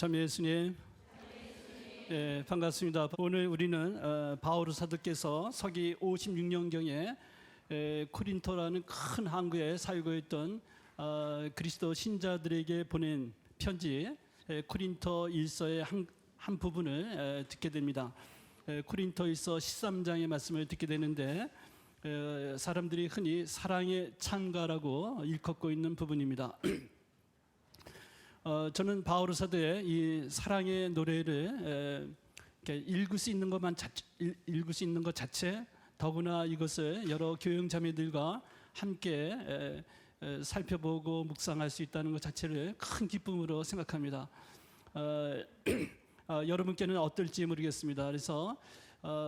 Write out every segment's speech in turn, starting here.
참 예수님, 예, 반갑습니다. 오늘 우리는 바오로 사도께서 서기 56년경에 코린토라는 큰 항구에 살고 있던 그리스도 신자들에게 보낸 편지 코린토 일서의 한 부분을 듣게 됩니다. 코린토 일서 13장의 말씀을 듣게 되는데 사람들이 흔히 사랑의 찬가라고 일컫고 있는 부분입니다. 저는 바오로 사도의 이 사랑의 노래를 읽을 수 있는 것 자체, 더구나 이것을 여러 교영 자매들과 함께 살펴보고 묵상할 수 있다는 것 자체를 큰 기쁨으로 생각합니다. 여러분께는 어떨지 모르겠습니다. 그래서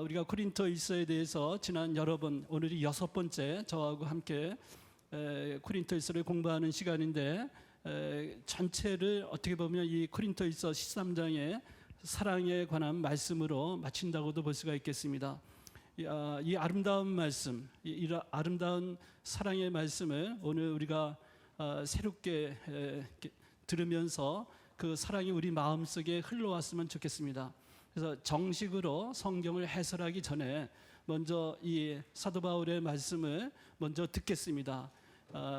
우리가 코린토 일서에 대해서 지난 여러 번, 오늘이 6번째 저하고 함께 코린토 일서를 공부하는 시간인데 전체를 어떻게 보면 이 코린토 일서 13장의 사랑에 관한 말씀으로 마친다고도 볼 수가 있겠습니다. 이 아름다운 말씀, 이 아름다운 사랑의 말씀을 오늘 우리가 새롭게 들으면서 그 사랑이 우리 마음속에 흘러왔으면 좋겠습니다. 그래서 정식으로 성경을 해설하기 전에 먼저 이 사도 바울의 말씀을 먼저 듣겠습니다.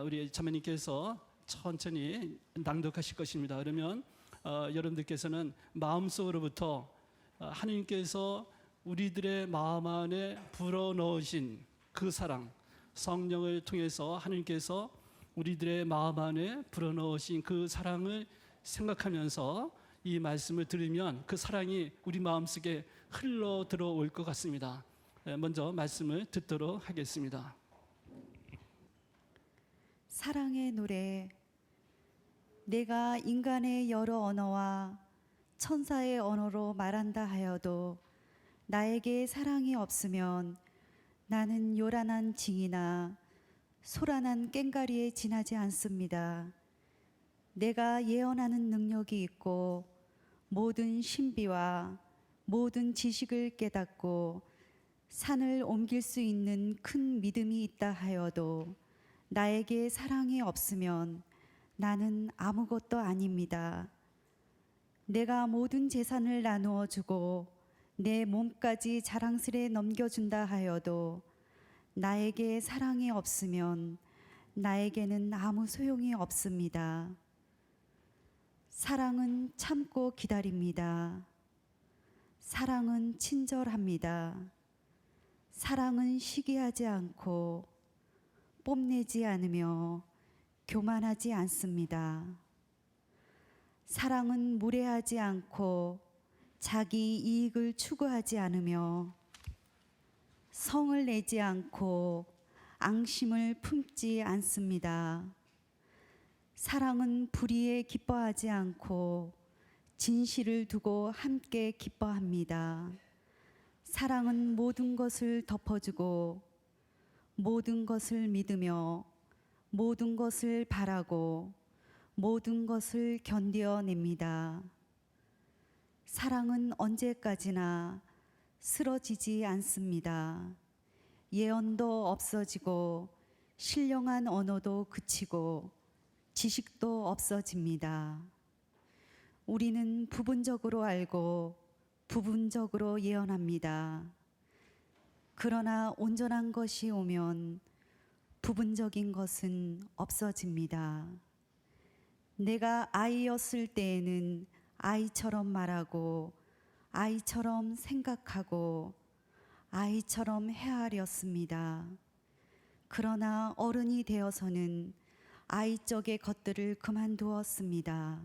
우리 자매님께서 천천히 낭독하실 것입니다. 그러면 여러분들께서는 마음속으로부터 하나님께서 우리들의 마음 안에 불어넣으신 그 사랑, 성령을 통해서 하나님께서 우리들의 마음 안에 불어넣으신 그 사랑을 생각하면서 이 말씀을 들으면 그 사랑이 우리 마음속에 흘러 들어올 것 같습니다. 먼저 말씀을 듣도록 하겠습니다. 사랑의 노래. 내가 인간의 여러 언어와 천사의 언어로 말한다 하여도 나에게 사랑이 없으면 나는 요란한 징이나 소란한 꽹과리에 지나지 않습니다. 내가 예언하는 능력이 있고 모든 신비와 모든 지식을 깨닫고 산을 옮길 수 있는 큰 믿음이 있다 하여도 나에게 사랑이 없으면 나는 아무것도 아닙니다. 내가 모든 재산을 나누어 주고 내 몸까지 자랑스레 넘겨준다 하여도 나에게 사랑이 없으면 나에게는 아무 소용이 없습니다. 사랑은 참고 기다립니다. 사랑은 친절합니다. 사랑은 시기하지 않고 뽐내지 않으며 교만하지 않습니다. 사랑은 무례하지 않고 자기 이익을 추구하지 않으며 성을 내지 않고 앙심을 품지 않습니다. 사랑은 불의에 기뻐하지 않고 진실을 두고 함께 기뻐합니다. 사랑은 모든 것을 덮어주고 모든 것을 믿으며 모든 것을 바라고 모든 것을 견뎌냅니다. 사랑은 언제까지나 쓰러지지 않습니다. 예언도 없어지고 신령한 언어도 그치고 지식도 없어집니다. 우리는 부분적으로 알고 부분적으로 예언합니다. 그러나 온전한 것이 오면 부분적인 것은 없어집니다. 내가 아이였을 때에는 아이처럼 말하고 아이처럼 생각하고 아이처럼 헤아렸습니다. 그러나 어른이 되어서는 아이적의 것들을 그만두었습니다.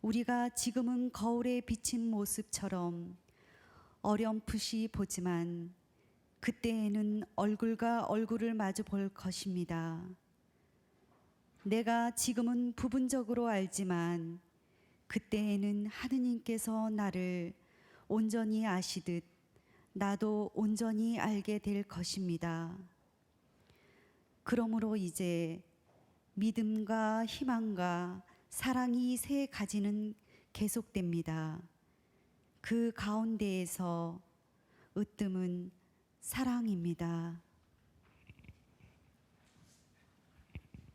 우리가 지금은 거울에 비친 모습처럼 어렴풋이 보지만 그때에는 얼굴과 얼굴을 마주 볼 것입니다. 내가 지금은 부분적으로 알지만 그때에는 하느님께서 나를 온전히 아시듯 나도 온전히 알게 될 것입니다. 그러므로 이제 믿음과 희망과 사랑이 세 가지는 계속됩니다. 그 가운데에서 으뜸은 사랑입니다.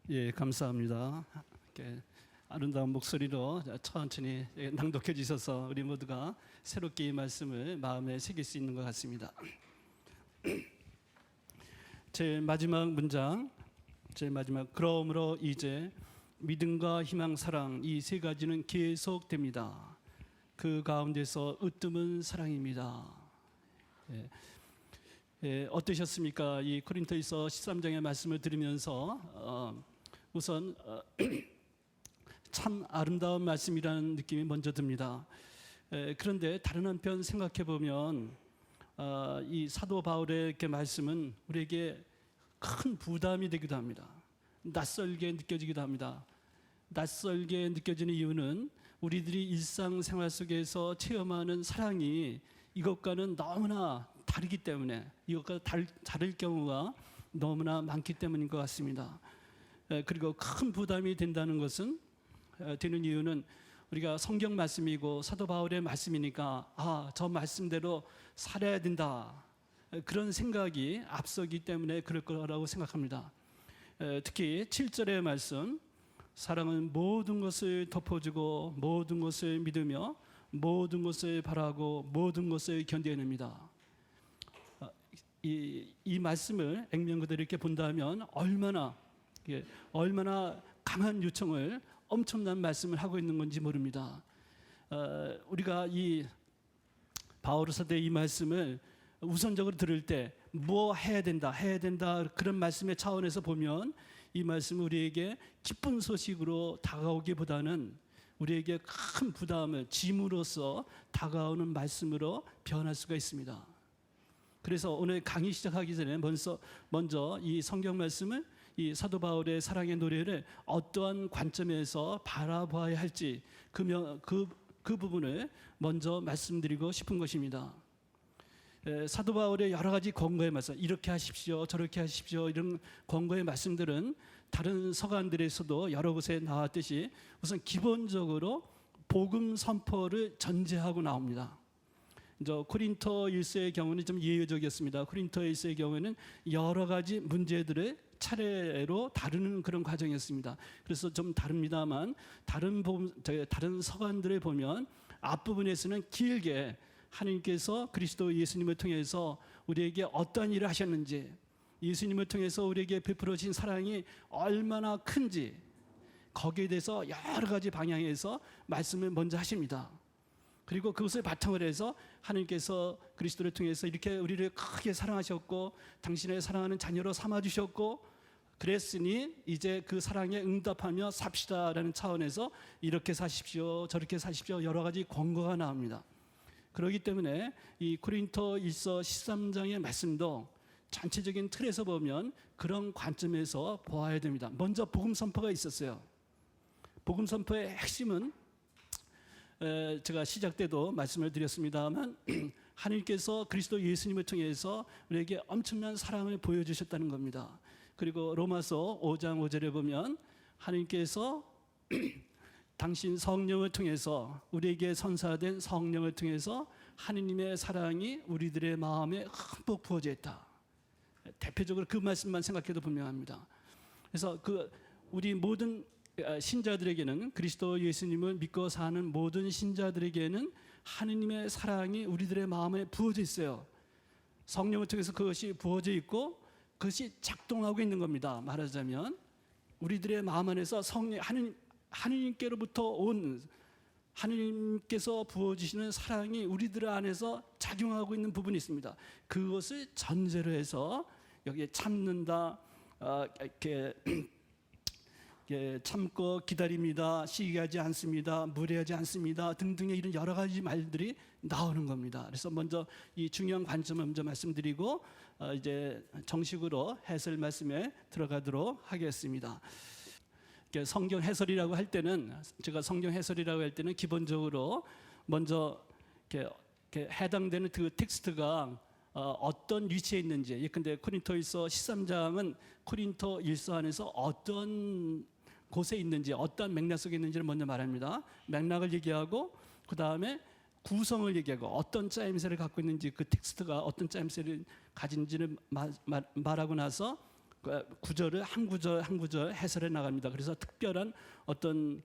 예, 감사합니다. 아름다운 목소리로 천천히 낭독해 주셔서 우리 모두가 새롭게 이 말씀을 마음에 새길 수 있는 것 같습니다. 제일 마지막 문장, 그러므로 이제 믿음과 희망, 사랑 이 세 가지는 계속됩니다. 그 가운데서 으뜸은 사랑입니다. 어떠셨습니까? 이 고린토서 13장의 말씀을 들으면서 우선 참 아름다운 말씀이라는 느낌이 먼저 듭니다. 그런데 다른 한편 생각해 보면 이 사도 바울의 이렇게 말씀은 우리에게 큰 부담이 되기도 합니다. 낯설게 느껴지기도 합니다. 낯설게 느껴지는 이유는 우리들이 일상생활 속에서 체험하는 사랑이 이것과는 너무나 다르기 때문에, 이것과 다를 경우가 너무나 많기 때문인 것 같습니다. 그리고 큰 부담이 된다는 것은 되는 이유는 우리가 성경 말씀이고 사도 바울의 말씀이니까 저 말씀대로 살아야 된다, 그런 생각이 앞서기 때문에 그럴 거라고 생각합니다. 특히 7절의 말씀, 사랑은 모든 것을 덮어주고 모든 것을 믿으며 모든 것을 바라고 모든 것을 견뎌냅니다. 이 말씀을 액면 그대로 이렇게 본다면 얼마나 강한 요청을, 엄청난 말씀을 하고 있는 건지 모릅니다. 우리가 이 바오로서의 이 말씀을 우선적으로 들을 때 뭐 해야 된다 그런 말씀의 차원에서 보면 이 말씀은 우리에게 기쁜 소식으로 다가오기보다는 우리에게 큰 부담을, 짐으로써 다가오는 말씀으로 변할 수가 있습니다. 그래서 오늘 강의 시작하기 전에 먼저 이 성경 말씀을, 이 사도 바울의 사랑의 노래를 어떠한 관점에서 바라봐야 할지 그 부분을 먼저 말씀드리고 싶은 것입니다. 사도 바울의 여러 가지 권고의 말씀, 이렇게 하십시오, 저렇게 하십시오, 이런 권고의 말씀들은 다른 서간들에서도 여러 곳에 나왔듯이 우선 기본적으로 복음 선포를 전제하고 나옵니다. 코린토 1서의 경우는 좀 예외적이었습니다. 코린토 1서의 경우에는 여러 가지 문제들을 차례로 다루는 그런 과정이었습니다. 그래서 좀 다릅니다만 다른 서간들을 보면 앞부분에서는 길게 하나님께서 그리스도 예수님을 통해서 우리에게 어떠한 일을 하셨는지, 예수님을 통해서 우리에게 베풀어 주신 사랑이 얼마나 큰지, 거기에 대해서 여러 가지 방향에서 말씀을 먼저 하십니다. 그리고 그것을 바탕으로 해서 하나님께서 그리스도를 통해서 이렇게 우리를 크게 사랑하셨고 당신의 사랑하는 자녀로 삼아주셨고 그랬으니 이제 그 사랑에 응답하며 삽시다라는 차원에서 이렇게 사십시오, 저렇게 사십시오, 여러 가지 권고가 나옵니다. 그렇기 때문에 이 고린토 1서 13장의 말씀도 전체적인 틀에서 보면 그런 관점에서 보아야 됩니다. 먼저 복음 선포가 있었어요. 복음 선포의 핵심은 제가 시작 때도 말씀을 드렸습니다만 하나님께서 그리스도 예수님을 통해서 우리에게 엄청난 사랑을 보여주셨다는 겁니다. 그리고 로마서 5장 5절에 보면 하나님께서 당신 성령을 통해서, 우리에게 선사된 성령을 통해서 하느님의 사랑이 우리들의 마음에 흠뻑 부어져 있다. 대표적으로 그 말씀만 생각해도 분명합니다. 그래서 우리 모든 신자들에게는, 그리스도 예수님을 믿고 사는 모든 신자들에게는 하느님의 사랑이 우리들의 마음에 부어져 있어요. 성령을 통해서 그것이 부어져 있고 그것이 작동하고 있는 겁니다. 말하자면 우리들의 마음 안에서 하느님께로부터 온, 하느님께서 부어주시는 사랑이 우리들 안에서 작용하고 있는 부분이 있습니다. 그것을 전제로 해서 여기에 참는다, 이렇게 참고 기다립니다, 시기하지 않습니다, 무례하지 않습니다 등등의 이런 여러 가지 말들이 나오는 겁니다. 그래서 먼저 이 중요한 관점을 먼저 말씀드리고 이제 정식으로 해설 말씀에 들어가도록 하겠습니다. 성경 해설이라고 할 때는, 제가 성경 해설이라고 할 때는 기본적으로 먼저 해당되는 그 텍스트가 어떤 위치에 있는지, 예컨대 고린토일서 13장은 고린토 일서 안에서 어떤 곳에 있는지, 어떤 맥락 속에 있는지를 먼저 말합니다. 맥락을 얘기하고 그 다음에 구성을 얘기하고 어떤 짜임새를 갖고 있는지, 그 텍스트가 어떤 짜임새를 가진지를 말하고 나서 구절을 한 구절 한 구절 해설해 나갑니다. 그래서 특별한 어떤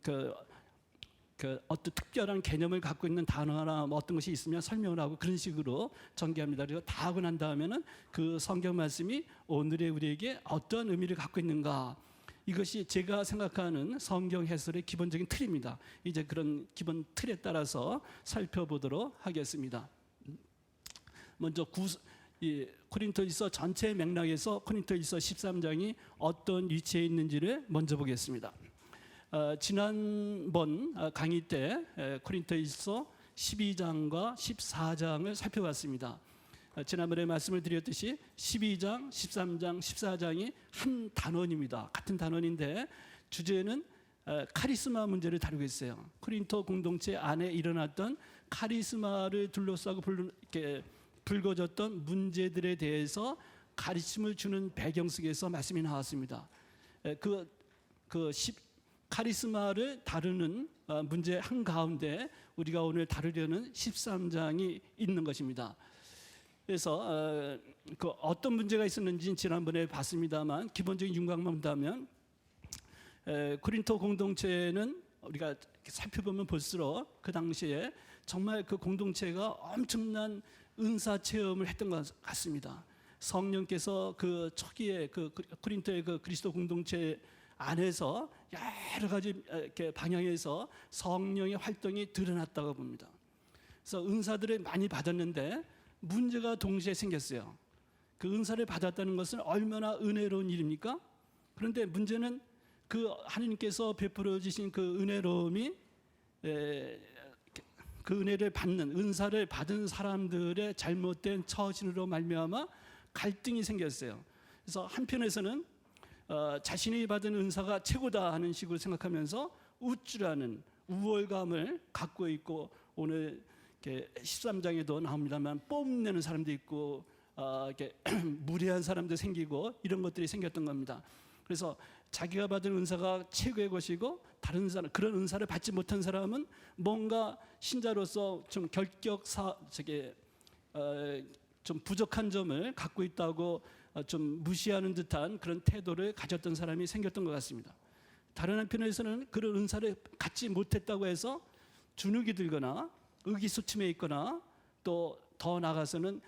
어떤 특별한 개념을 갖고 있는 단어나 뭐 어떤 것이 있으면 설명을 하고 그런 식으로 전개합니다. 그리고 다 하고 난 다음에는 그 성경 말씀이 오늘의 우리에게 어떤 의미를 갖고 있는가, 이것이 제가 생각하는 성경 해설의 기본적인 틀입니다. 이제 그런 기본 틀에 따라서 살펴보도록 하겠습니다. 먼저 코린토일서 전체 맥락에서 코린토일서 13장이 어떤 위치에 있는지를 먼저 보겠습니다. 지난번 강의 때 코린토일서 12장과 14장을 살펴봤습니다. 지난번에 말씀을 드렸듯이 12장, 13장, 14장이 한 단원입니다. 같은 단원인데 주제는 카리스마 문제를 다루고 있어요. 코린토 공동체 안에 일어났던 카리스마를 둘러싸고 이렇게 불거졌던 문제들에 대해서 가르침을 주는 배경 속에서 말씀이 나왔습니다. 카리스마를 다루는 문제 한가운데 우리가 오늘 다루려는 13장이 있는 것입니다. 그래서 어떤 문제가 있었는지 지난번에 봤습니다만 기본적인 윤곽만 본다면 코린토 공동체는 우리가 살펴보면 볼수록 그 당시에 정말 그 공동체가 엄청난 은사 체험을 했던 것 같습니다. 성령께서 그 초기에 그 코린토의 그 그리스도 공동체 안에서 여러 가지 이렇게 방향에서 성령의 활동이 드러났다고 봅니다. 그래서 은사들을 많이 받았는데 문제가 동시에 생겼어요. 그 은사를 받았다는 것은 얼마나 은혜로운 일입니까? 그런데 문제는 그 하나님께서 베풀어 주신 그 은혜로움이 그 은혜를 받는, 은사를 받은 사람들의 잘못된 처신으로 말미암아 갈등이 생겼어요. 그래서 한편에서는 자신이 받은 은사가 최고다 하는 식으로 생각하면서 우쭐하는 우월감을 갖고 있고, 오늘 13장에도 나옵니다만 뽐내는 사람도 있고 이렇게 무례한 사람도 생기고 이런 것들이 생겼던 겁니다. 그래서 자기가 받은 은사가 최고의 것이고 다른 사람, 그런 은사를 받지 못한 사람은 뭔가 신자로서 좀 좀 부족한 점을 갖고 있다고 좀 무시하는 듯한 그런 태도를 가졌던 사람이 생겼던 것 같습니다. 다른 한편에서는 그런 은사를 갖지 못했다고 해서 주눅이 들거나 의기소침해 있거나 또 더 나아가서는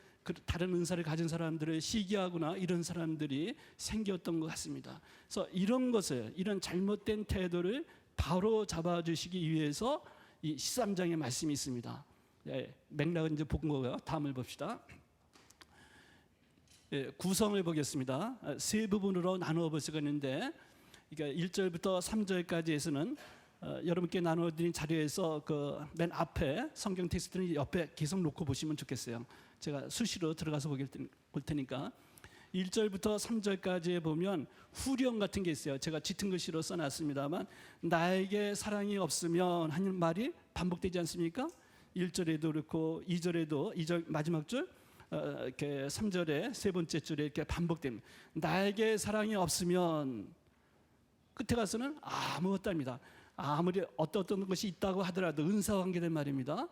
다른 은사를 가진 사람들을 시기하거나 이런 사람들이 생겼던 것 같습니다. 그래서 이런 잘못된 태도를 바로 잡아주시기 위해서 이 13장의 말씀이 있습니다. 맥락은 이제 본 거고요. 다음을 봅시다. 구성을 보겠습니다. 세 부분으로 나누어 볼 수가 있는데, 그러니까 1절부터 3절까지에서는 여러분께 나눠드린 자료에서 그 맨 앞에 성경 텍스트는 옆에 계속 놓고 보시면 좋겠어요. 제가 수시로 들어가서 볼 테니까 1절부터 3절까지에 보면 후령 같은 게 있어요. 제가 짙은 글씨로 써놨습니다만 나에게 사랑이 없으면 하는 말이 반복되지 않습니까? 1절에도 그렇고 2절에도 2절 마지막 줄 이렇게 3절에 세 번째 줄에 이렇게 반복됩니다. 나에게 사랑이 없으면 끝에 가서는 아무것도 아닙니다. 아무리 어떤 것이 있다고 하더라도 은사 관계된 말입니다.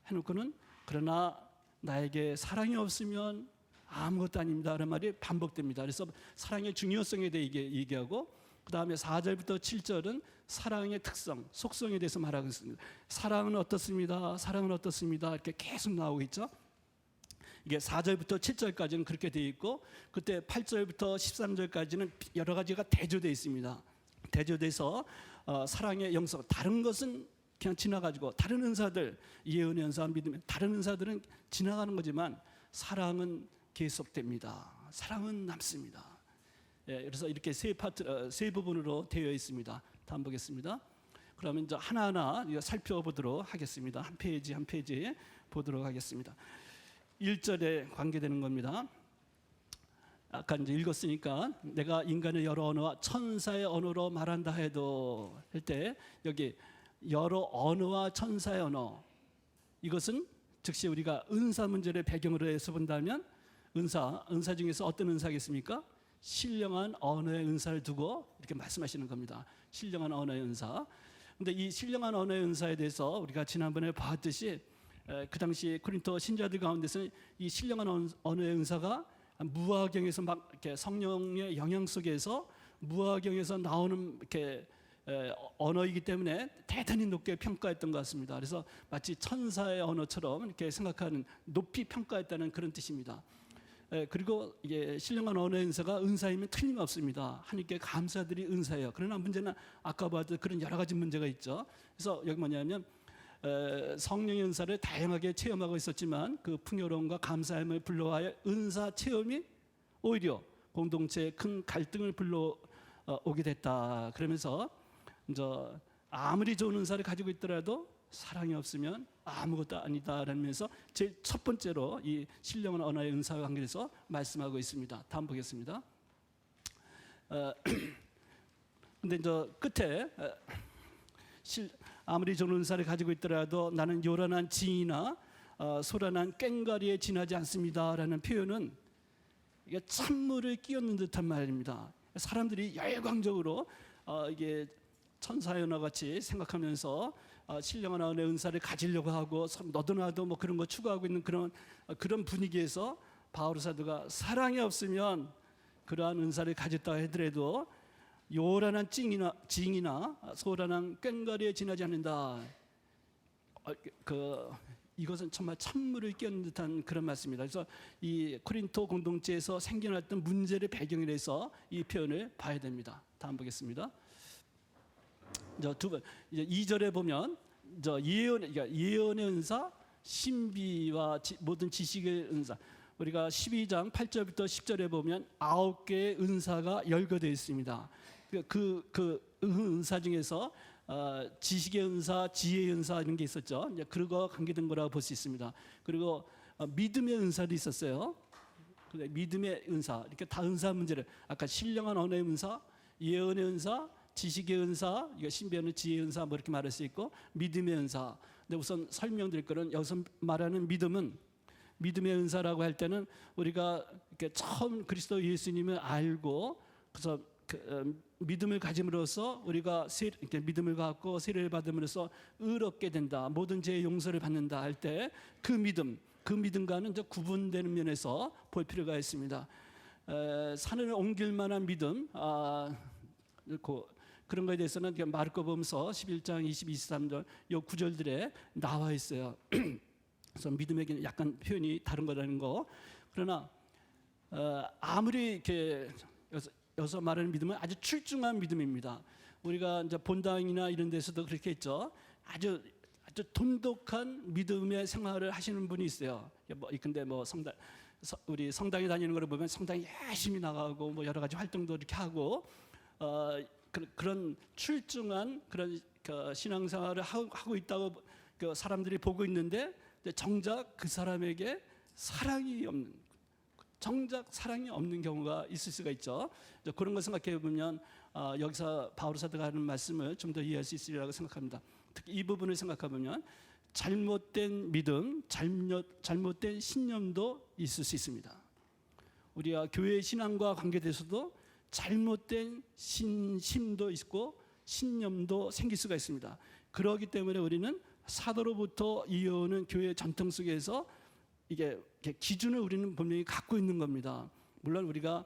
해놓고는 그러나 나에게 사랑이 없으면 아무것도 아닙니다 라는 말이 반복됩니다. 그래서 사랑의 중요성에 대해 얘기하고, 그 다음에 4절부터 7절은 사랑의 특성, 속성에 대해서 말하고 있습니다. 사랑은 어떻습니다, 사랑은 어떻습니다 이렇게 계속 나오고 있죠. 이게 4절부터 7절까지는 그렇게 되어 있고, 그때 8절부터 13절까지는 여러 가지가 대조되어 있습니다. 대조돼서 사랑의 영성, 다른 것은 그냥 지나가지고, 다른 은사들, 예언의 은사, 믿음의 다른 은사들은 지나가는 거지만 사랑은 계속됩니다. 사랑은 남습니다. 그래서 이렇게 세 부분으로 되어 있습니다. 다음 보겠습니다. 그러면 이제 하나하나 살펴보도록 하겠습니다. 한 페이지 한 페이지 보도록 하겠습니다. 1절에 관계되는 겁니다. 아까 이제 읽었으니까 내가 인간의 여러 언어와 천사의 언어로 말한다 해도 할 때 여기 여러 언어와 천사의 언어, 이것은 즉시 우리가 은사 문제를 배경으로 해서 본다면 은사 중에서 어떤 은사겠습니까? 신령한 언어의 은사를 두고 이렇게 말씀하시는 겁니다. 신령한 언어의 은사. 근데 이 신령한 언어의 은사에 대해서 우리가 지난번에 봤듯이 그 당시 코린토 신자들 가운데서는 이 신령한 언어의 은사가 무화경에서 막 이렇게 성령의 영향 속에서 무화경에서 나오는 이렇게 언어이기 때문에 대단히 높게 평가했던 것 같습니다. 그래서 마치 천사의 언어처럼 이렇게 생각하는, 높이 평가했다는 그런 뜻입니다. 그리고 이게 신령한 언어의 은사가 은사이면 틀림없습니다. 하나님께 감사드릴 은사예요. 그러나 문제는 아까 봤던 그런 여러 가지 문제가 있죠. 그래서 여기 뭐냐면 성령의 은사를 다양하게 체험하고 있었지만 그 풍요로움과 감사함을 불러와야 은사 체험이 오히려 공동체에 큰 갈등을 불러오게 됐다. 그러면서 이제 아무리 좋은 은사를 가지고 있더라도 사랑이 없으면 아무것도 아니다라는 면에서 제일 첫 번째로 이 신령한 언어의 은사와 관계해서 말씀하고 있습니다. 다음 보겠습니다. 근데 이제 끝에 아무리 좋은 은사를 가지고 있더라도 나는 요란한 징이나 소란한 꽹과리에 지나지 않습니다라는 표현은 이게 찬물을 끼얹는 듯한 말입니다. 사람들이 열광적으로 이게 천사의 언어 같이 생각하면서 신령한 언어의 은사를 가지려고 하고 너도 나도 뭐 그런 거 추구하고 있는 그런 분위기에서 바울 사도가 사랑이 없으면 그러한 은사를 가졌다 하더라도 요란한 징이나 소란한 꽹과리에 지나지 않는다. 이것은 정말 찬물을 끼얹는 듯한 그런 말씀입니다. 그래서 이 코린토 공동체에서 생겨났던 문제를 배경으로 해서 이 표현을 봐야 됩니다. 다음 보겠습니다. 이제 2절에 보면 예언의 은사, 신비와 모든 지식의 은사. 우리가 12장 8절부터 10절에 보면 9개의 은사가 열거되어 있습니다. 그 은사 중에서 지식의 은사, 지혜의 은사 이런 게 있었죠. 이제 그거 관계된 거라고 볼 수 있습니다. 그리고 믿음의 은사도 있었어요. 믿음의 은사, 이렇게 다 은사 문제를 아까 신령한 언어의 은사, 예언의 은사, 지식의 은사, 이거 신비하는 지혜의 은사 뭐 이렇게 말할 수 있고 믿음의 은사. 근데 우선 설명드릴 거는 여기서 말하는 믿음의 은사라고 할 때는 우리가 이렇게 처음 그리스도 예수님을 알고 그래서 믿음을 가짐으로써 우리가 이렇게 믿음을 갖고 세례를 받음으로써 의롭게 된다. 모든 죄의 용서를 받는다 할 때 그 믿음과는 이제 구분되는 면에서 볼 필요가 있습니다. 산을 옮길 만한 믿음, 그런 거에 대해서는 마르코복음서 11장 22, 23절 이 구절들에 나와 있어요. 그래서 믿음에게는 약간 표현이 다른 거라는 거. 그러나 아무리 이렇게 여기서 말하는 믿음은 아주 출중한 믿음입니다. 우리가 이제 본당이나 이런 데서도 그렇게 했죠. 아주 돈독한 믿음의 생활을 하시는 분이 있어요. 근데 우리 성당에 다니는 걸 보면 성당에 열심히 나가고 뭐 여러 가지 활동도 이렇게 하고 그런 출중한 그런 신앙생활을 하고 있다고 사람들이 보고 있는데 정작 그 사람에게 사랑이 없는 경우가 있을 수가 있죠. 그런 거 생각해 보면 여기서 바울 사도가 하는 말씀을 좀 더 이해할 수 있으리라고 생각합니다. 특히 이 부분을 생각해 보면 잘못된 믿음, 잘못된 신념도 있을 수 있습니다. 우리가 교회 신앙과 관계돼서도 잘못된 신심도 있고 신념도 생길 수가 있습니다. 그렇기 때문에 우리는 사도로부터 이어오는 교회 전통 속에서 이게 기준을 우리는 분명히 갖고 있는 겁니다. 물론 우리가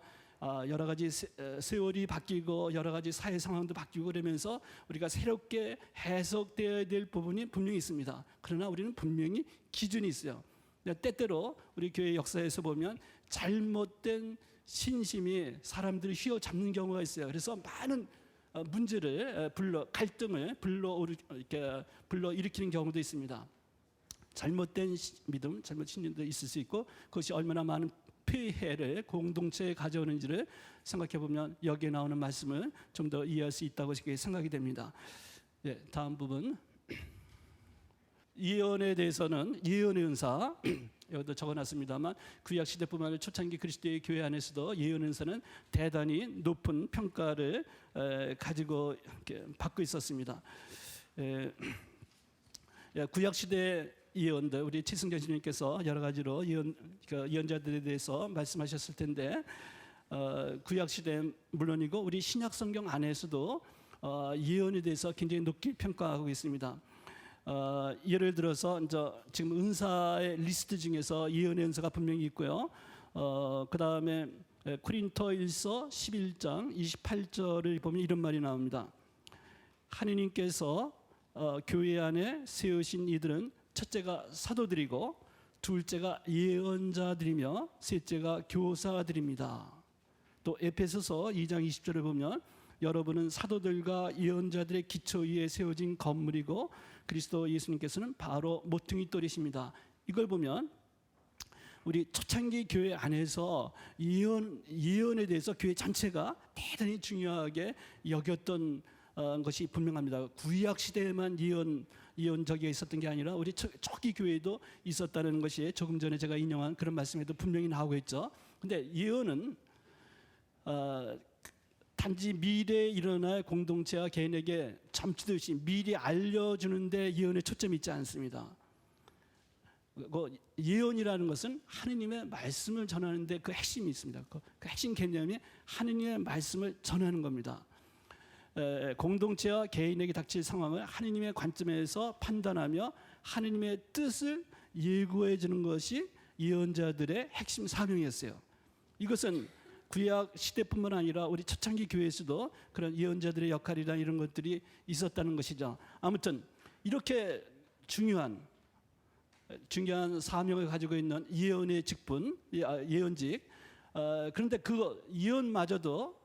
여러 가지 세월이 바뀌고 여러 가지 사회 상황도 바뀌고 그러면서 우리가 새롭게 해석되어야 될 부분이 분명히 있습니다. 그러나 우리는 분명히 기준이 있어요. 때때로 우리 교회 역사에서 보면 잘못된 신심이 사람들을 휘어잡는 경우가 있어요. 그래서 많은 문제를 갈등을 불러일으키는 경우도 있습니다. 잘못된 믿음, 잘못된 신념도 있을 수 있고 그것이 얼마나 많은 폐해를 공동체에 가져오는지를 생각해 보면 여기에 나오는 말씀을 좀 더 이해할 수 있다고 생각이 됩니다. 다음 부분. 예언에 대해서는 예언의 은사 여기도 적어놨습니다만 구약 시대뿐만 아니라 초창기 그리스도의 교회 안에서도 예언의 은사는 대단히 높은 평가를 가지고 받고 있었습니다. 구약 시대 예언들 우리 최승전 주님께서 여러 가지로 예언자들에 대해서 말씀하셨을 텐데 구약 시대 물론이고 우리 신약 성경 안에서도 예언에 대해서 굉장히 높게 평가하고 있습니다. 예를 들어서 이제 지금 은사의 리스트 중에서 예언의 은사가 분명히 있고요. 그다음에 코린토일서 11장 28절을 보면 이런 말이 나옵니다. 하느님께서 교회 안에 세우신 이들은 첫째가 사도들이고 둘째가 예언자들이며 셋째가 교사들입니다. 또 에베소서 2장 20절을 보면 여러분은 사도들과 예언자들의 기초 위에 세워진 건물이고 그리스도 예수님께서는 바로 모퉁이 돌이십니다. 이걸 보면 우리 초창기 교회 안에서 예언에 대해서 교회 전체가 대단히 중요하게 여겼던 것이 분명합니다. 구약 시대에만 예언적이 있었던 게 아니라 우리 초기 교회에도 있었다는 것이 조금 전에 제가 인용한 그런 말씀에도 분명히 나오고 있죠. 근데 예언은 단지 미래에 일어날 공동체와 개인에게 점치듯이 미리 알려주는 데 예언에 초점이 있지 않습니다. 예언이라는 것은 하느님의 말씀을 전하는 데 그 핵심이 있습니다. 그 핵심 개념이 하느님의 말씀을 전하는 겁니다. 공동체와 개인에게 닥칠 상황을 하느님의 관점에서 판단하며 하느님의 뜻을 예고해 주는 것이 예언자들의 핵심 사명이었어요. 이것은 구약 시대뿐만 아니라 우리 초창기 교회에서도 그런 예언자들의 역할이나 이런 것들이 있었다는 것이죠. 아무튼 이렇게 중요한 사명을 가지고 있는 예언의 직분, 예언직. 그런데 그 예언마저도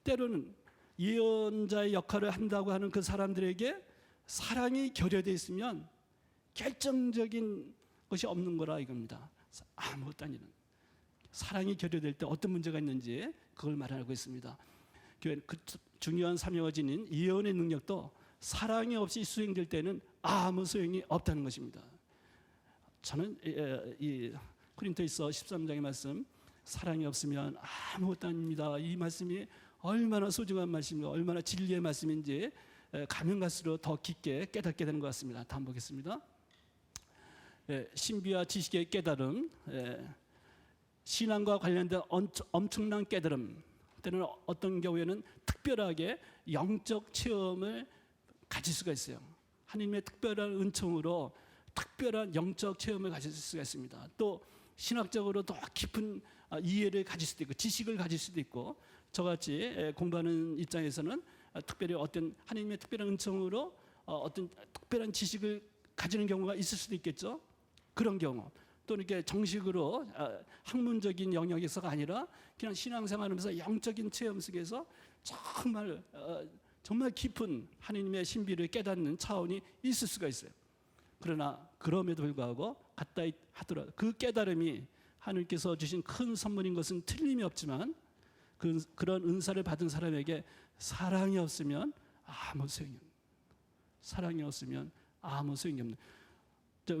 때로는 예언자의 역할을 한다고 하는 그 사람들에게 사랑이 결여되어 있으면 결정적인 것이 없는 거라 이겁니다. 아무것도 아니는 사랑이 결여될 때 어떤 문제가 있는지 그걸 말하고 있습니다. 교회는 그 중요한 사명을 지닌 예언의 능력도 사랑이 없이 수행될 때는 아무 소용이 없다는 것입니다. 저는 이 코린토일서 13장의 말씀, 사랑이 없으면 아무것도 아닙니다. 이 말씀이 얼마나 소중한 말씀이고 얼마나 진리의 말씀인지 가면 갈수록 더 깊게 깨닫게 되는 것 같습니다. 다음 보겠습니다. 신비와 지식의 깨달음, 신앙과 관련된 엄청난 깨달음, 때는 어떤 경우에는 특별하게 영적 체험을 가질 수가 있어요. 하나님의 특별한 은총으로 특별한 영적 체험을 가질 수가 있습니다. 또 신학적으로 더 깊은 이해를 가질 수도 있고 지식을 가질 수도 있고 저같이 공부하는 입장에서는 특별히 어떤 하나님의 특별한 은총으로 어떤 특별한 지식을 가지는 경우가 있을 수도 있겠죠. 그런 경우 또 이렇게 정식으로 학문적인 영역에서가 아니라 그냥 신앙생활하면서 영적인 체험 속에서 정말 깊은 하나님의 신비를 깨닫는 차원이 있을 수가 있어요. 그러나 그럼에도 불구하고 같다 하더라도 그 깨달음이 하나님께서 주신 큰 선물인 것은 틀림이 없지만 그런 은사를 받은 사람에게 사랑이 없으면 아무 소용이 없는, 사랑이 없으면 아무 소용이 없는.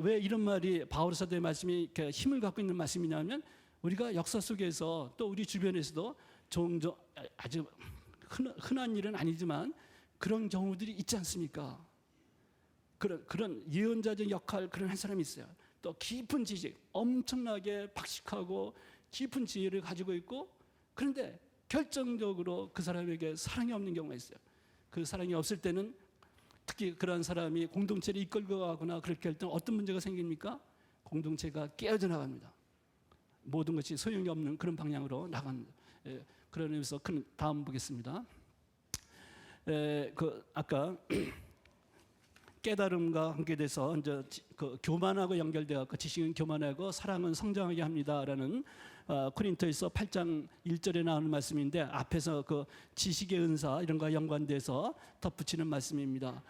왜 이런 말이 바울 사도의 말씀이 이렇게 힘을 갖고 있는 말씀이냐면 우리가 역사 속에서 또 우리 주변에서도 종종 아주 흔한 일은 아니지만 그런 경우들이 있지 않습니까? 그런 예언자적 역할 그런 한 사람이 있어요. 또 깊은 지식, 엄청나게 박식하고 깊은 지혜를 가지고 있고 그런데 결정적으로 그 사람에게 사랑이 없는 경우가 있어요. 그 사랑이 없을 때는 특히 그런 사람이 공동체를 이끌고 가거나 그렇게 할 때는 어떤 문제가 생깁니까? 공동체가 깨어져 나갑니다. 모든 것이 소용이 없는 그런 방향으로 나갑니다. 그런 의미에서 다음 보겠습니다. 아까 깨달음과 관계돼서 이제 교만하고 연결되어 지식은 교만하고 사랑은 성장하게 합니다라는 코린토에서 8장 1절에 나오는 말씀인데 앞에서 그 지식의 은사 이런 거와 연관돼서 덧붙이는 말씀입니다.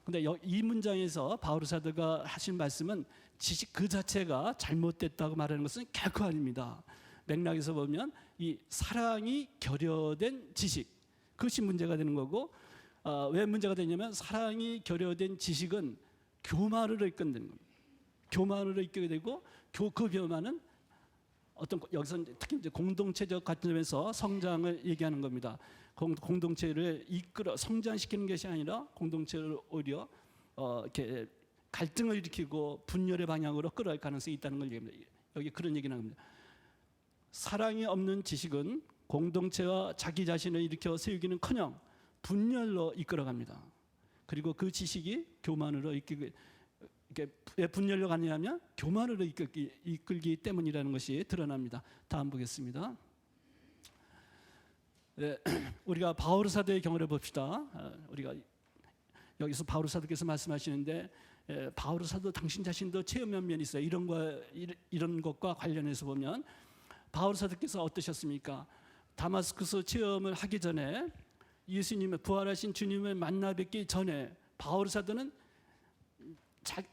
근데 이 문장에서 바울 사도가 하신 말씀은 지식 그 자체가 잘못됐다고 말하는 것은 결코 아닙니다. 맥락에서 보면 이 사랑이 결여된 지식 그것이 문제가 되는 거고 왜 문제가 되냐면 사랑이 결여된 지식은 교만으로 이끈다는 겁니다. 교만으로 이끌게 되고 그 교만은 어떤 여기서 특히 이제 공동체적 관점에서 성장을 얘기하는 겁니다. 공동체를 이끌어 성장시키는 것이 아니라 공동체를 오히려 이렇게 갈등을 일으키고 분열의 방향으로 끌어갈 가능성이 있다는 걸 얘기합니다. 여기 그런 얘기를 합니다. 사랑이 없는 지식은 공동체와 자기 자신을 일으켜 세우기는커녕 분열로 이끌어갑니다. 그리고 그 지식이 교만으로 이렇게 왜 분열로 가느냐면 교만으로 이끌기 때문이라는 것이 드러납니다. 다음 보겠습니다. 네, 우리가 바울 사도의 경우를 봅시다. 우리가 여기서 바울 사도께서 말씀하시는데 바울 사도 당신 자신도 체험한 면이 있어요. 이런 것과 관련해서 보면 바울 사도께서 어떠셨습니까? 다마스쿠스 체험을 하기 전에 예수님의 부활하신 주님을 만나 뵙기 전에 바울 사도는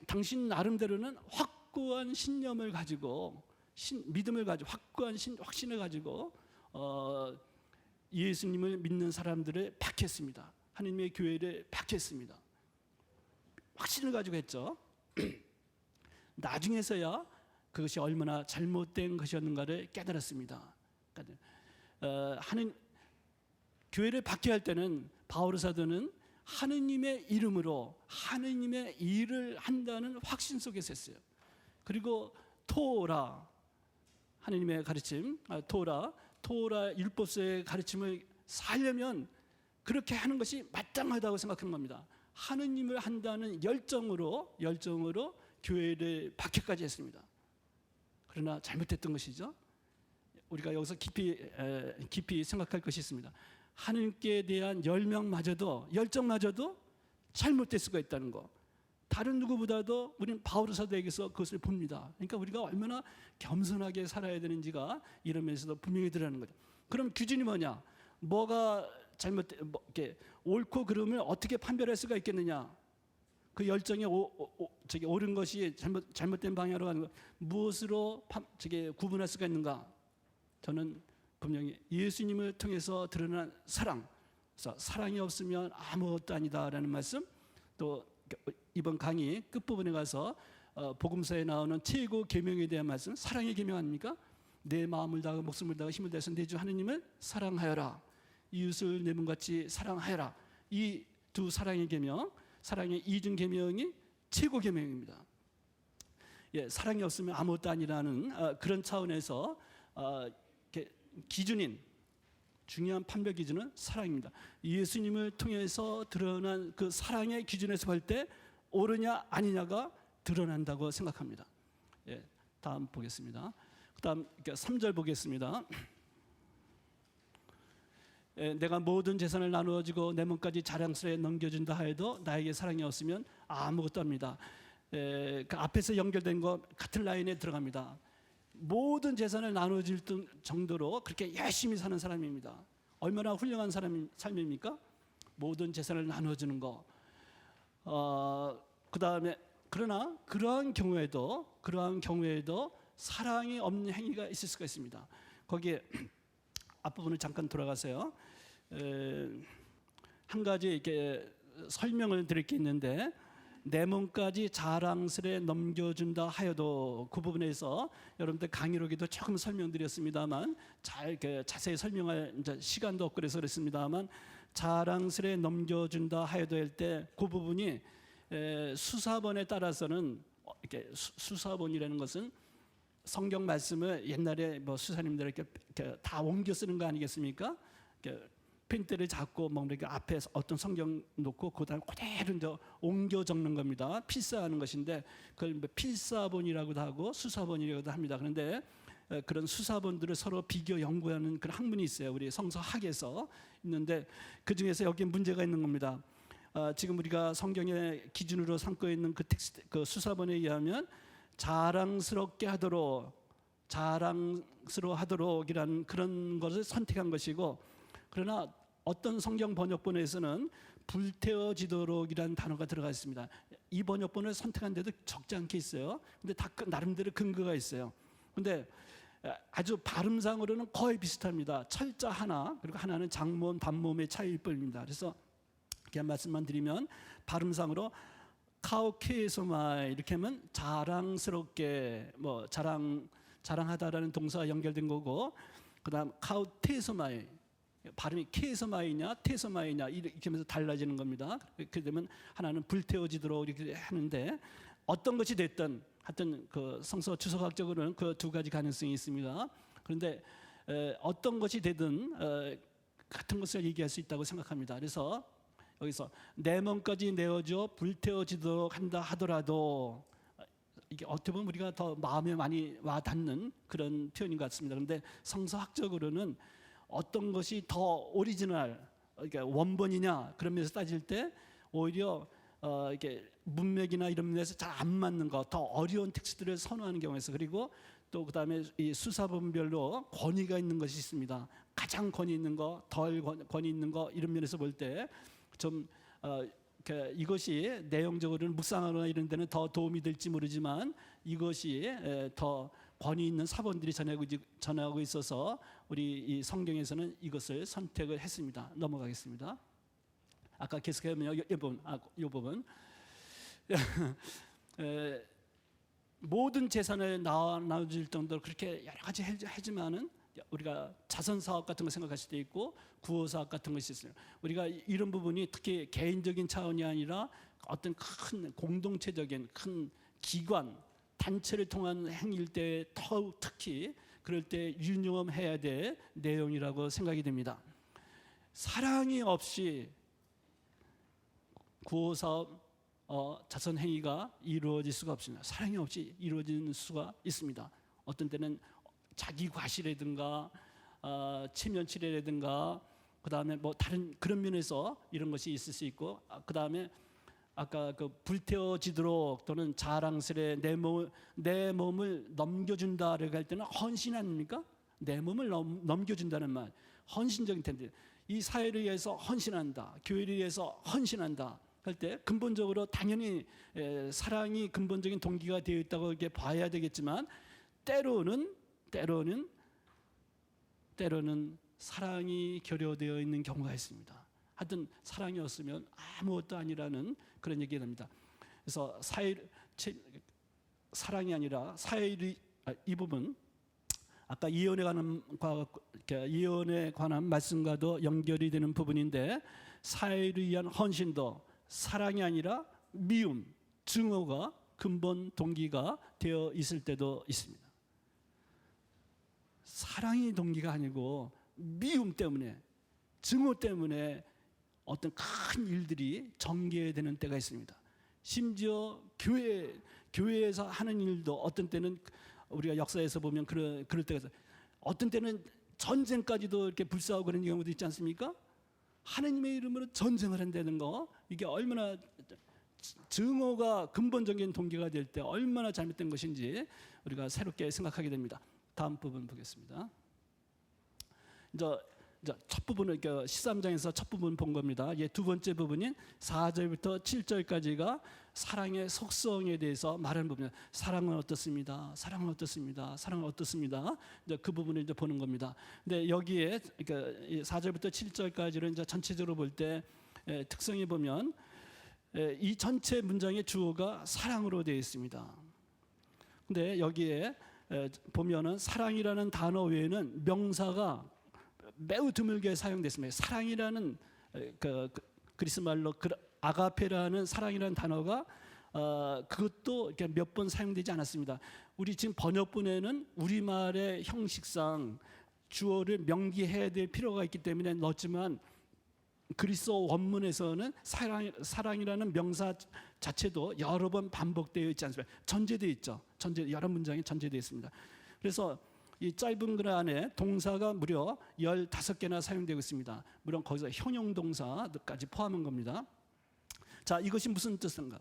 당신 나름대로는 확고한 신념을 가지고 믿음을 가지고 확고한 확신을 가지고 예수님을 믿는 사람들을 박했습니다. 하나님의 교회를 박했습니다. 확신을 가지고 했죠. 나중에서야 그것이 얼마나 잘못된 것이었는가를 깨달았습니다. 교회를 박해할 때는 바울 사도는 하느님의 이름으로 하느님의 일을 한다는 확신 속에서 했어요. 그리고 토라 하느님의 가르침, 토라 율법서의 가르침을 살려면 그렇게 하는 것이 마땅하다고 생각한 겁니다. 하느님을 한다는 열정으로 교회를 박해까지 했습니다. 그러나 잘못했던 것이죠. 우리가 여기서 깊이 생각할 것이 있습니다. 하느님께 대한 열정마저도 잘못될 수가 있다는 거. 다른 누구보다도 우리는 바울 사도에게서 그것을 봅니다. 그러니까 우리가 얼마나 겸손하게 살아야 되는지가 이런 면에서도 분명히 드러나는 거죠. 그럼 기준이 뭐냐? 뭐가 이렇게 옳고 그름을 어떻게 판별할 수가 있겠느냐? 그 열정이 옳은 것이 잘못된 방향으로 가는 것, 무엇으로 구분할 수가 있는가? 저는 분명히 예수님을 통해서 드러난 사랑이 없으면 아무것도 아니다라는 말씀, 또 이번 강의 끝부분에 가서 복음서에 나오는 최고 계명에 대한 말씀, 사랑의 계명 아닙니까? 내 마음을 다하고 목숨을 다하고 힘을 다해서 내 주 하느님을 사랑하여라, 이웃을 내 몸같이 사랑하여라. 이 두 사랑의 계명, 사랑의 이중 계명이 최고 계명입니다. 사랑이 없으면 아무것도 아니라는 그런 차원에서 기준인 중요한 판별 기준은 사랑입니다. 예수님을 통해서 드러난 그 사랑의 기준에서 볼 때 옳으냐 아니냐가 드러난다고 생각합니다. 다음 보겠습니다. 그다음 3절 보겠습니다. 내가 모든 재산을 나누어주고 내 몸까지 자랑스레 넘겨준다 하여도 나에게 사랑이 없으면 아무것도 합니다. 그 앞에서 연결된 거 같은 라인에 들어갑니다. 모든 재산을 나눠줄 정도로 그렇게 열심히 사는 사람입니다. 얼마나 훌륭한 삶입니까? 모든 재산을 나눠주는 거. 그 다음에 그러나 그러한 경우에도 사랑이 없는 행위가 있을 수가 있습니다. 거기에 앞부분을 잠깐 돌아가세요. 한 가지 이렇게 설명을 드릴 게 있는데, 내 몸까지 자랑스레 넘겨준다 하여도, 그 부분에서 여러분들 강의록에도 조금 설명드렸습니다만 자세히 설명할 시간도 없고 그래서 그렇습니다만, 자랑스레 넘겨준다 하여도 할 때 그 부분이 수사본에 따라서는 이렇게 수사본이라는 것은 성경 말씀을 옛날에 수사님들 이렇게 다 옮겨 쓰는 거 아니겠습니까? 펜대를 잡고 이렇게 앞에 어떤 성경 놓고 그다음 그대로 이제 옮겨 적는 겁니다. 필사하는 것인데 그걸 필사본이라고도 하고 수사본이라고도 합니다. 그런데 그런 수사본들을 서로 비교 연구하는 그런 학문이 있어요. 우리 성서학에서 있는데 그 중에서 여기 문제가 있는 겁니다. 지금 우리가 성경의 기준으로 삼고 있는 그 텍스트, 그 수사본에 의하면 자랑스럽게 하도록, 자랑스러워하도록이라는 그런 것을 선택한 것이고, 그러나 어떤 성경 번역본에서는 불태워지도록이라는 단어가 들어가 있습니다. 이 번역본을 선택한 데도 적지 않게 있어요. 근데 다 나름대로 근거가 있어요. 근데 아주 발음상으로는 거의 비슷합니다. 철자 하나, 그리고 하나는 장모음, 단모음의 차이일 뿐입니다. 그래서 그냥 말씀만 드리면 발음상으로 카오케소마이 이렇게 하면 자랑스럽게, 자랑하다라는 동사가 연결된 거고, 그다음 카오테소마이, 발음이 케소마이냐 테소마이냐 이렇게 하면서 달라지는 겁니다. 그렇게 되면 하나는 불태워지도록 이렇게 하는데, 어떤 것이 됐든 하여튼 그 성서 주석학적으로는 그 두 가지 가능성이 있습니다. 그런데 어떤 것이 되든 같은 것을 얘기할 수 있다고 생각합니다. 그래서 여기서 내 몸까지 내어줘 불태워지도록 한다 하더라도, 이게 어떻게 보면 우리가 더 마음에 많이 와 닿는 그런 표현인 것 같습니다. 그런데 성서학적으로는 어떤 것이 더 오리지널, 그러니까 원본이냐 그런 면에서 따질 때 오히려 이렇게 문맥이나 이런 면에서 잘 안 맞는 것, 더 어려운 텍스트를 선호하는 경우가 있어요. 그리고 또 그다음에 이 수사본별로 권위가 있는 것이 있습니다. 가장 권위 있는 거, 덜 권위 있는 거 이런 면에서 볼 때 좀 이것이 내용적으로는 묵상하거나 이런 데는 더 도움이 될지 모르지만 이것이 더 권위 있는 사본들이 전하고 있어서 우리 이 성경에서는 이것을 선택을 했습니다. 넘어가겠습니다. 아까 계속하면 이 부분 모든 재산을 나눠줄 정도로 그렇게 여러 가지 하지만은 우리가 자선 사업 같은 거 생각하실 때 있고 구호 사업 같은 것이 있어요. 우리가 이런 부분이 특히 개인적인 차원이 아니라 어떤 큰 공동체적인 큰 기관 단체를 통한 행위일 때 더욱 특히 그럴 때 유념해야 될 내용이라고 생각이 됩니다. 사랑이 없이 구호 사업 자선 행위가 이루어질 수가 없습니다. 사랑이 없이 이루어지는 수가 있습니다. 어떤 때는 자기 과시라든가 체면치레라든가 그다음에 뭐 다른 그런 면에서 이런 것이 있을 수 있고 그다음에 아까 그 불태워지도록 또는 자랑스레 내 몸을 넘겨준다라고 할 때는 헌신 아닙니까? 내 몸을 넘겨준다는 말 헌신적인 텐데 이 사회를 위해서 헌신한다, 교회를 위해서 헌신한다 할 때 근본적으로 당연히 사랑이 근본적인 동기가 되어 있다고 이렇게 봐야 되겠지만 때로는 사랑이 결여되어 있는 경우가 있습니다. 하여튼 사랑이 없으면 아무것도 아니라는 그런 얘기가 됩니다. 그래서 사랑이 아니라 이 부분 아까 이혼에 관한 말씀과도 연결이 되는 부분인데 사회를 위한 헌신도 사랑이 아니라 미움, 증오가 근본 동기가 되어 있을 때도 있습니다. 사랑이 동기가 아니고 미움 때문에 증오 때문에 어떤 큰 일들이 전개되는 때가 있습니다. 심지어 교회에서 하는 일도 어떤 때는 우리가 역사에서 보면 그럴 때가 있어요. 어떤 때는 전쟁까지도 이렇게 불사하고 그런 경우도 있지 않습니까? 하나님의 이름으로 전쟁을 한다는 거 이게 얼마나 증오가 근본적인 동기가 될 때 얼마나 잘못된 것인지 우리가 새롭게 생각하게 됩니다. 다음 부분 보겠습니다. 이제 첫 부분을 13장에서 첫 부분 본 겁니다. 두 번째 부분인 4절부터 7절까지가 사랑의 속성에 대해서 말하는 부분입니다. 사랑은 어떻습니다. 사랑은 어떻습니다. 사랑은 어떻습니다. 이제 그 부분을 이제 보는 겁니다. 근데 여기에 4절부터 7절까지를 이제 전체적으로 볼 때 특성이 보면 이 전체 문장의 주어가 사랑으로 되어 있습니다. 근데 여기에 보면은 사랑이라는 단어 외에는 명사가 매우 드물게 사용됐습니다. 사랑이라는 그리스 말로 아가페라는 사랑이라는 단어가 그것도 이렇게 몇 번 사용되지 않았습니다. 우리 지금 번역본에는 우리말의 형식상 주어를 명기해야 될 필요가 있기 때문에 넣었지만 그리스어 원문에서는 사랑이라는 명사 자체도 여러 번 반복되어 있지 않습니까? 전제되어 있죠. 여러 문장이 전제되어 있습니다. 그래서 이 짧은 글 안에 동사가 무려 15개나 사용되고 있습니다. 물론 거기서 형용 동사까지 포함한 겁니다. 자, 이것이 무슨 뜻인가?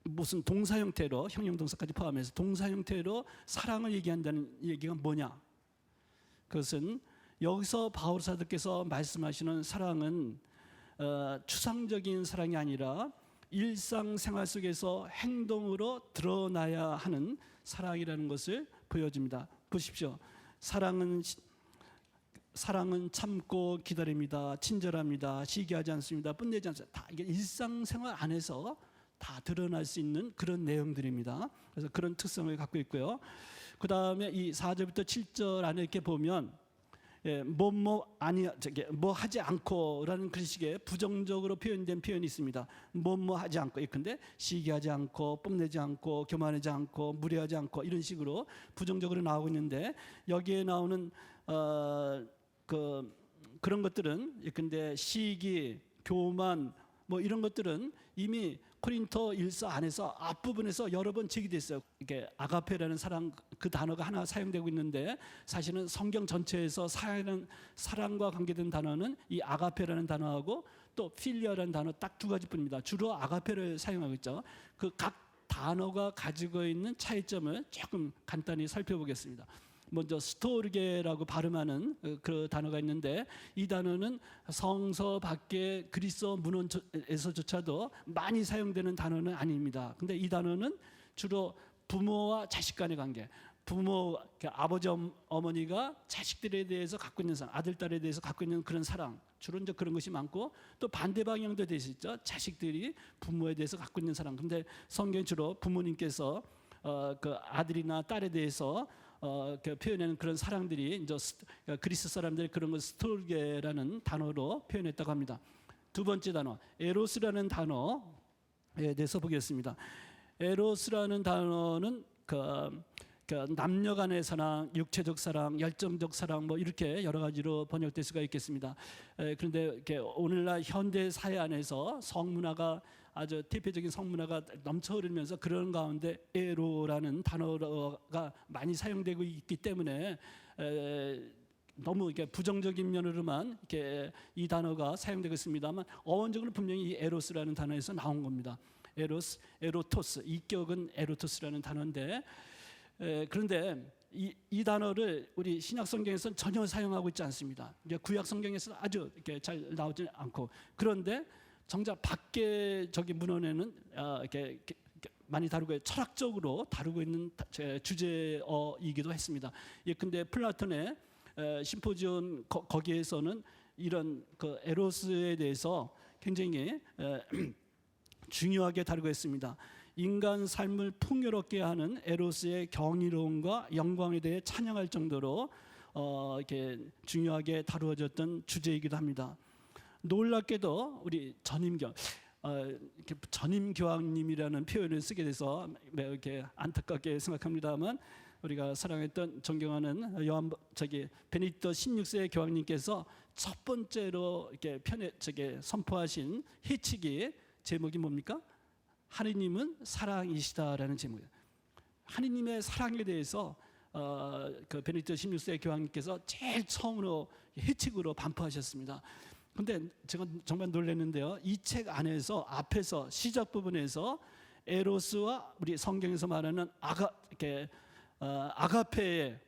무슨 동사 형태로 형용 동사까지 포함해서 동사 형태로 사랑을 얘기한다는 얘기가 뭐냐? 그것은 여기서 바울 사도께서 말씀하시는 사랑은 추상적인 사랑이 아니라 일상생활 속에서 행동으로 드러나야 하는 사랑이라는 것을 보여줍니다. 보십시오. 사랑은 참고 기다립니다. 친절합니다. 시기하지 않습니다. 뽐내지 않습니다. 다 이게 일상생활 안에서 다 드러날 수 있는 그런 내용들입니다. 그래서 그런 특성을 갖고 있고요. 그 다음에 이 4절부터 7절 안에 이렇게 보면 뭐 하지 않고라는 글씨에 부정적으로 표현된 표현이 있습니다. 뭐 하지 않고, 근데 시기하지 않고, 뽐내지 않고, 교만하지 않고, 무례하지 않고 이런 식으로 부정적으로 나오고 있는데 여기에 나오는 그런 것들은 근데 시기, 교만, 뭐 이런 것들은 이미 코린토 일서 안에서 앞부분에서 여러 번 제기됐어요. 이게 아가페라는 사랑 그 단어가 하나 사용되고 있는데 사실은 성경 전체에서 사랑과 관계된 단어는 이 아가페라는 단어하고 또 필리아라는 단어 딱 두 가지뿐입니다. 주로 아가페를 사용하고 있죠. 그 각 단어가 가지고 있는 차이점을 조금 간단히 살펴보겠습니다. 먼저 스토르게라고 발음하는 그 단어가 있는데 이 단어는 성서 밖에 그리스어 문헌에서조차도 많이 사용되는 단어는 아닙니다. 근데 이 단어는 주로 부모와 자식 간의 관계, 부모, 아버지 어머니가 자식들에 대해서 갖고 있는 사랑, 아들 딸에 대해서 갖고 있는 그런 사랑, 주로 이제 그런 것이 많고 또 반대 방향도 될 수 있죠. 자식들이 부모에 대해서 갖고 있는 사랑. 근데 성경 주로 부모님께서 그 아들이나 딸에 대해서 그 표현하는 그런 사랑들이 이제 그리스 사람들이 그런 걸 스토르게라는 단어로 표현했다고 합니다. 두 번째 단어 에로스라는 단어에 대해서 보겠습니다. 에로스라는 단어는 그 남녀 간의 사랑, 육체적 사랑, 열정적 사랑 뭐 이렇게 여러 가지로 번역될 수가 있겠습니다. 그런데 이렇게 오늘날 현대 사회 안에서 성문화가 아주 대표적인 성문화가 넘쳐 흐르면서 그런 가운데 에로라는 단어가 많이 사용되고 있기 때문에 너무 이렇게 부정적인 면으로만 이렇게 이 단어가 사용되고 있습니다만 어원적으로 분명히 이 에로스라는 단어에서 나온 겁니다. 에로스, 에로토스, 이격은 에로토스라는 단어인데 그런데 이 단어를 우리 신약 성경에서는 전혀 사용하고 있지 않습니다. 이제 구약 성경에서는 아주 이렇게 잘 나오지 않고 그런데 정작 밖에적인 문헌에는 이렇게 많이 다루고 철학적으로 다루고 있는 주제이기도 했습니다. 근데 플라톤의 심포지온 거기에서는 이런 그 에로스에 대해서 굉장히 중요하게 다루고 있습니다. 인간 삶을 풍요롭게 하는 에로스의 경이로움과 영광에 대해 찬양할 정도로 이렇게 중요하게 다루어졌던 주제이기도 합니다. 놀랍게도 우리 전임교황님이라는 표현을 쓰게 돼서 매우 이렇게 안타깝게 생각합니다만 우리가 사랑했던 존경하는 베네딕토 16세 교황님께서 첫 번째로 이렇게 선포하신 해칙이 제목이 뭡니까? 하느님은 사랑이시다라는 제목이에요. 하느님의 사랑에 대해서 그 베네딕토 16세 교황님께서 제일 처음으로 해칙으로 반포하셨습니다. 근데 제가 정말 놀랐는데요. 이 책 안에서 앞에서 시작 부분에서 에로스와 우리 성경에서 말하는 아가페의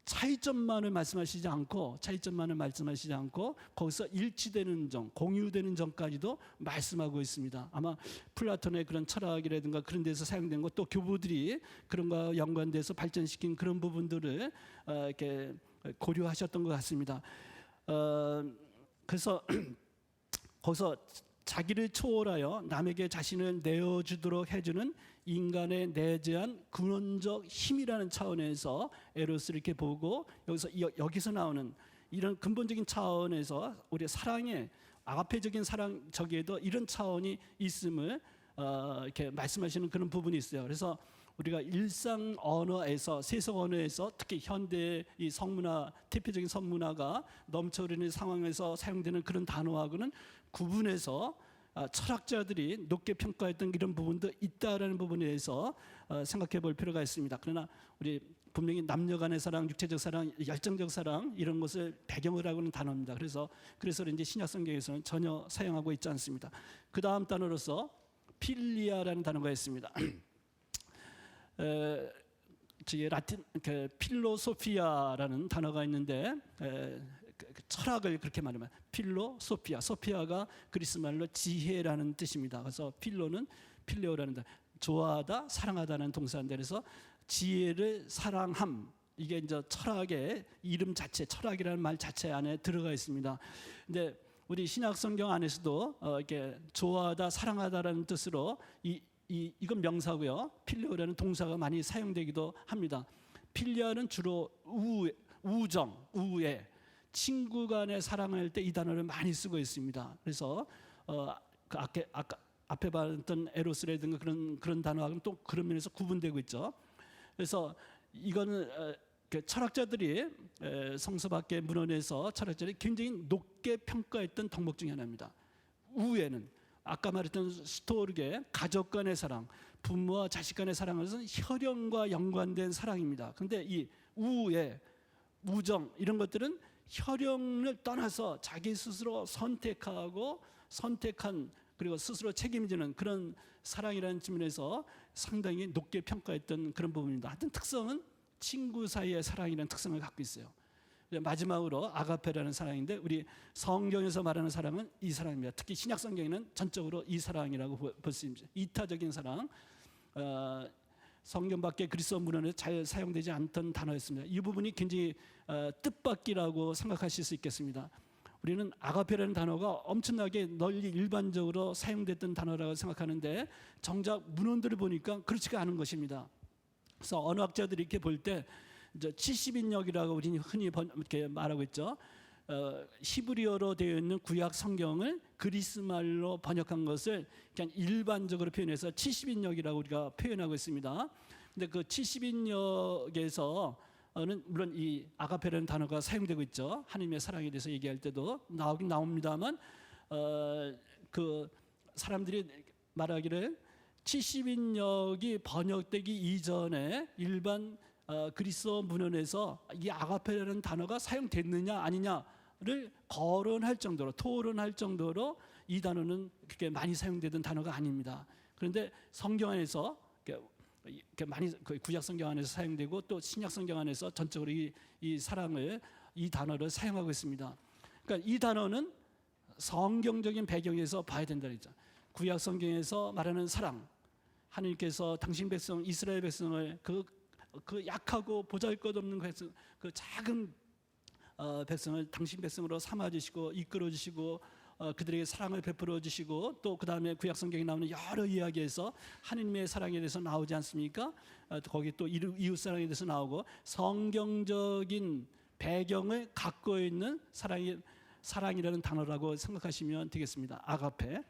차이점만을 말씀하시지 않고 거기서 일치되는 점, 공유되는 점까지도 말씀하고 있습니다. 아마 플라톤의 그런 철학이라든가 그런 데서 사용된 것 또 교부들이 그런 거와 연관돼서 발전시킨 그런 부분들을 이렇게 고려하셨던 것 같습니다. 그래서 거기서 자기를 초월하여 남에게 자신을 내어주도록 해주는 인간의 내재한 근원적 힘이라는 차원에서 에로스를 이렇게 보고 여기서 나오는 이런 근본적인 차원에서 우리 사랑의 아가페적인 사랑 저기에도 이런 차원이 있음을 이렇게 말씀하시는 그런 부분이 있어요. 그래서 우리가 일상 언어에서 세속 언어에서 특히 현대 이 성문화 대표적인 성문화가 넘쳐흐르는 상황에서 사용되는 그런 단어하고는 구분해서 철학자들이 높게 평가했던 이런 부분도 있다라는 부분에 대해서 생각해 볼 필요가 있습니다. 그러나 우리 분명히 남녀간의 사랑, 육체적 사랑, 열정적 사랑 이런 것을 배경으로 하고 있는 단어입니다. 그래서 이제 신약 성경에서는 전혀 사용하고 있지 않습니다. 그 다음 단어로서 필리아라는 단어가 있습니다. 라틴 필로소피아라는 단어가 있는데 철학을 그렇게 말하면 필로소피아, 소피아가 그리스 말로 지혜라는 뜻입니다. 그래서 필로는 필레오라는 좋아하다, 사랑하다는 동사인데 그래서 지혜를 사랑함 이게 이제 철학의 이름 자체, 철학이라는 말 자체 안에 들어가 있습니다. 근데 우리 신약 성경 안에서도 이렇게 좋아하다, 사랑하다라는 뜻으로 이건 명사고요. 필레오라는 동사가 많이 사용되기도 합니다. 필리아는 주로 우정, 우애, 친구 간의 사랑할 때 이 단어를 많이 쓰고 있습니다. 그래서 앞에 봤던 에로스라든가 그런 단어하고는 또 그런 면에서 구분되고 있죠. 그래서 이거는 철학자들이 성서 밖의 문헌에서 철학자들이 굉장히 높게 평가했던 덕목 중에 하나입니다. 우에는 아까 말했던 스토르게 가족 간의 사랑, 부모와 자식 간의 사랑은 혈연과 연관된 사랑입니다. 그런데 이 우의 우정 이런 것들은 혈연을 떠나서 자기 스스로 선택하고 선택한 그리고 스스로 책임지는 그런 사랑이라는 측면에서 상당히 높게 평가했던 그런 부분입니다. 하여튼 특성은 친구 사이의 사랑이라는 특성을 갖고 있어요. 마지막으로 아가페라는 사랑인데 우리 성경에서 말하는 사랑은 이 사랑입니다. 특히 신약 성경에는 전적으로 이 사랑이라고 볼 수 있습니다. 이타적인 사랑, 성경 밖에 그리스도 문헌에 잘 사용되지 않던 단어였습니다. 이 부분이 굉장히 뜻밖이라고 생각하실 수 있겠습니다. 우리는 아가페라는 단어가 엄청나게 널리 일반적으로 사용됐던 단어라고 생각하는데 정작 문헌들을 보니까 그렇지가 않은 것입니다. 그래서 언어학자들이 이렇게 볼 때 70인역이라고 우리는 흔히 이렇게 말하고 있죠. 히브리어로 되어 있는 구약 성경을 그리스 말로 번역한 것을 그냥 일반적으로 표현해서 70인역이라고 우리가 표현하고 있습니다. 근데 그 70인역에서는 물론 이 아가페라는 단어가 사용되고 있죠. 하나님의 사랑에 대해서 얘기할 때도 나오긴 나옵니다만 그 사람들이 말하기를 70인역이 번역되기 이전에 일반 그리스어 문헌에서 이 아가페라는 단어가 사용됐느냐 아니냐를 거론할 정도로 토론할 정도로 이 단어는 그렇게 많이 사용되던 단어가 아닙니다. 그런데 성경 안에서 이렇게 많이 구약 성경 안에서 사용되고 또 신약 성경 안에서 전적으로 이 사랑을 이 단어를 사용하고 있습니다. 그러니까 이 단어는 성경적인 배경에서 봐야 된다 그랬죠. 구약 성경에서 말하는 사랑, 하나님께서 당신 백성 이스라엘 백성을 그 약하고 보잘것없는 그 작은 백성을 당신 백성으로 삼아주시고 이끌어주시고 그들에게 사랑을 베풀어 주시고 또 그 다음에 구약 성경에 나오는 여러 이야기에서 하나님의 사랑에 대해서 나오지 않습니까? 거기 또 이웃 사랑에 대해서 나오고 성경적인 배경을 갖고 있는 사랑이라는 단어라고 생각하시면 되겠습니다. 아가페.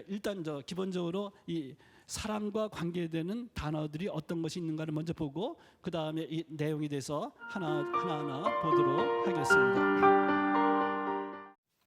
일단 기본적으로 이 사랑과 관계되는 단어들이 어떤 것이 있는가를 먼저 보고 그 다음에 이 내용에 대해서 하나하나 보도록 하겠습니다.